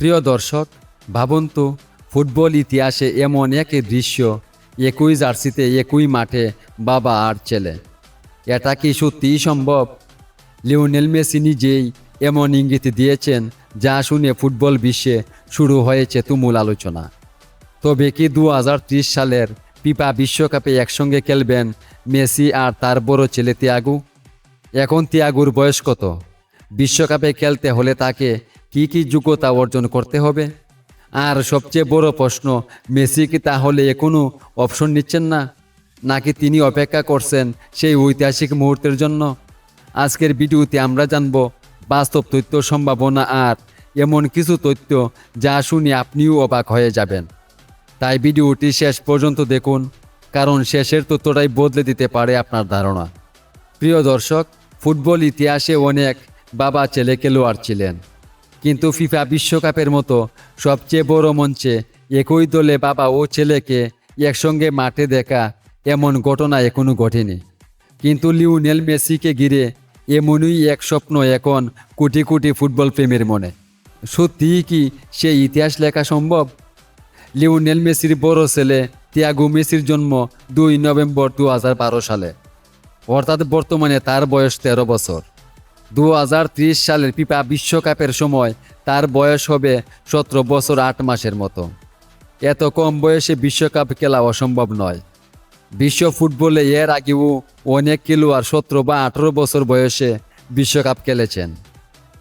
প্রিয় দর্শক, ভাবুন তো ফুটবল ইতিহাসে এমন এক দৃশ্য, একই জার্সিতে একই মাঠে বাবা আর ছেলে। এটা কি সত্যিই সম্ভব? লিওনেল মেসি নিজেই এমন ইঙ্গিত দিয়েছেন যা শুনে ফুটবল বিশ্বে শুরু হয়েছে তুমুল আলোচনা। তবে কি 2030 সালের ফিফা বিশ্বকাপে একসঙ্গে খেলবেন মেসি আর তার বড় ছেলে তিয়াগো? এখন তিয়াগোর বয়স কত? বিশ্বকাপে খেলতে হলে তাকে কি যোগ্যতা অর্জন করতে হবে? আর সবচেয়ে বড় প্রশ্ন, মেসি কি তাহলে এখনও অপশন নিচ্ছেন না, নাকি তিনি অপেক্ষা করছেন সেই ঐতিহাসিক মুহূর্তের জন্য? আজকের ভিডিওতে আমরা জানব বাস্তব তথ্য, সম্ভাবনা আর এমন কিছু তথ্য যা শুনে আপনিও অবাক হয়ে যাবেন। তাই ভিডিওটি শেষ পর্যন্ত দেখুন, কারণ শেষের তথ্যটাই বদলে দিতে পারে আপনার ধারণা। প্রিয় দর্শক, ফুটবল ইতিহাসে অনেক বাবা ছেলে খেলোয়াড় ছিলেন, কিন্তু ফিফা বিশ্বকাপের মতো সবচেয়ে বড় মঞ্চে একই দলে বাবা ও ছেলেকে একসঙ্গে মাঠে দেখা এমন ঘটনা এখনও ঘটেনি। কিন্তু লিওনেল মেসিকে ঘিরে এমনই এক স্বপ্ন এখন কোটি কোটি ফুটবল প্রেমীর মনে। সত্যিই কি সেই ইতিহাস লেখা সম্ভব? লিওনেল মেসির বড় ছেলে তিয়াগো মেসির জন্ম 2 নভেম্বর 2012 সালে, অর্থাৎ বর্তমানে তার বয়স 13 বছর। 2030 সালের ফিফা বিশ্বকাপের সময় তার বয়স হবে 17 বছর 8 মাসের মতো। এত কম বয়সে বিশ্বকাপ খেলা অসম্ভব নয়। বিশ্ব ফুটবলে এর আগেও অনেক খেলোয়াড় 17 বা 18 বছর বয়সে বিশ্বকাপ খেলেছেন।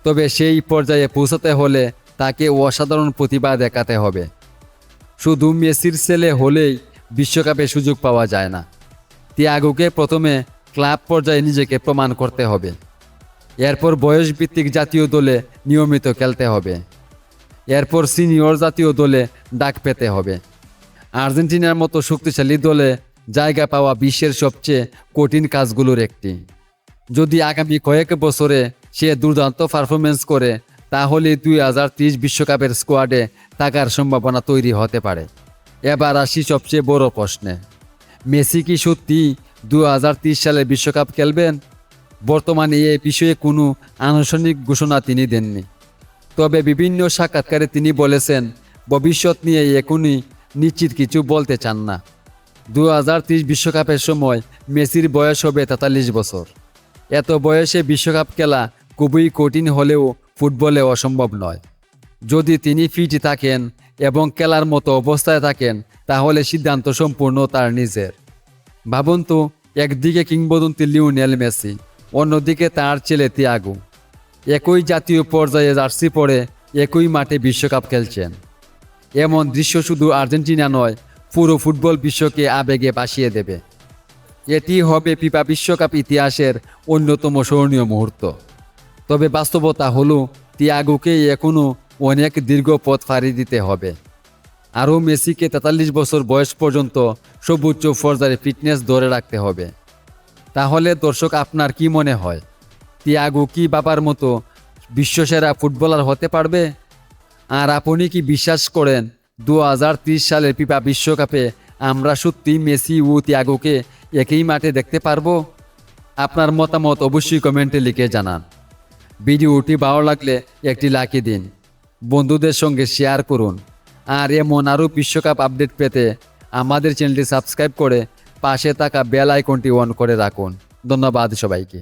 তবে সেই পর্যায়ে পৌঁছাতে হলে তাকে অসাধারণ প্রতিভা দেখাতে হবে। শুধু মেসির ছেলে হলেই বিশ্বকাপে সুযোগ পাওয়া যায় না। তিয়াগোকে প্রথমে ক্লাব পর্যায়ে নিজেকে প্রমাণ করতে হবে। এরপর বয়সভিত্তিক জাতীয় দলে নিয়মিত খেলতে হবে। এরপর সিনিয়র জাতীয় দলে ডাক পেতে হবে। আর্জেন্টিনার মতো শক্তিশালী দলে জায়গা পাওয়া বিশ্বের সবচেয়ে কঠিন কাজগুলোর একটি। যদি আগামী কয়েক বছরে সে দুর্দান্ত পারফরমেন্স করে, তাহলে 2030 বিশ্বকাপের স্কোয়াডে থাকার সম্ভাবনা তৈরি হতে পারে। এবার আসি সবচেয়ে বড় প্রশ্নে, মেসি কি সত্যি 2030 সালে বিশ্বকাপ খেলবেন? বর্তমানে এ বিষয়ে কোনো আনুষ্ঠানিক ঘোষণা তিনি দেননি। তবে বিভিন্ন সাক্ষাৎকারে তিনি বলেছেন ভবিষ্যৎ নিয়ে এখনই নিশ্চিত কিছু বলতে চান না। 2030 বিশ্বকাপের সময় মেসির বয়স হবে 43 বছর। এত বয়সে বিশ্বকাপ খেলা খুবই কঠিন হলেও ফুটবলে অসম্ভব নয়। যদি তিনি ফিট থাকেন এবং খেলার মতো অবস্থায় থাকেন, তাহলে সিদ্ধান্ত সম্পূর্ণ তার নিজের। ভাবুন তো, একদিকে কিংবদন্তি লিওনেল মেসি, অন্যদিকে তার ছেলে তিয়াগো একই জাতীয় পর্যায়ে জার্সি পরে একই মাঠে বিশ্বকাপ খেলছেন। এমন দৃশ্য শুধু আর্জেন্টিনা নয়, পুরো ফুটবল বিশ্বকে আবেগে ভাসিয়ে দেবে। এটি হবে ফিফা বিশ্বকাপ ইতিহাসের অন্যতম স্মরণীয় মুহূর্ত। তবে বাস্তবতা হলো তিয়াগোকে এখনও অনেক দীর্ঘ পথ পাড়ি দিতে হবে। আরও মেসিকে 43 বছর বয়স পর্যন্ত সর্বোচ্চ পর্যায়ে ফিটনেস ধরে রাখতে হবে। তাহলে দর্শক, আপনার কি মনে হয়, তিয়াগো কি বাবার মতো বিশ্বসেরা ফুটবলার হতে পারবে? আর আপনি কি বিশ্বাস করেন 2030 সালের ফিফা বিশ্বকাপে আমরা সত্যি মেসি ও তিয়াগোকে একই মাঠে দেখতে পারবো? আপনার মতামত অবশ্যই কমেন্টে লিখে জানান। ভিডিওটি ভালো লাগলে একটি লাইক দিন, বন্ধুদের সঙ্গে শেয়ার করুন। আর এমন আরও বিশ্বকাপ আপডেট পেতে আমাদের চ্যানেলটি সাবস্ক্রাইব করে পাশে থাকা বেল আইকনটি অন করে রাখুন। ধন্যবাদ সবাইকে।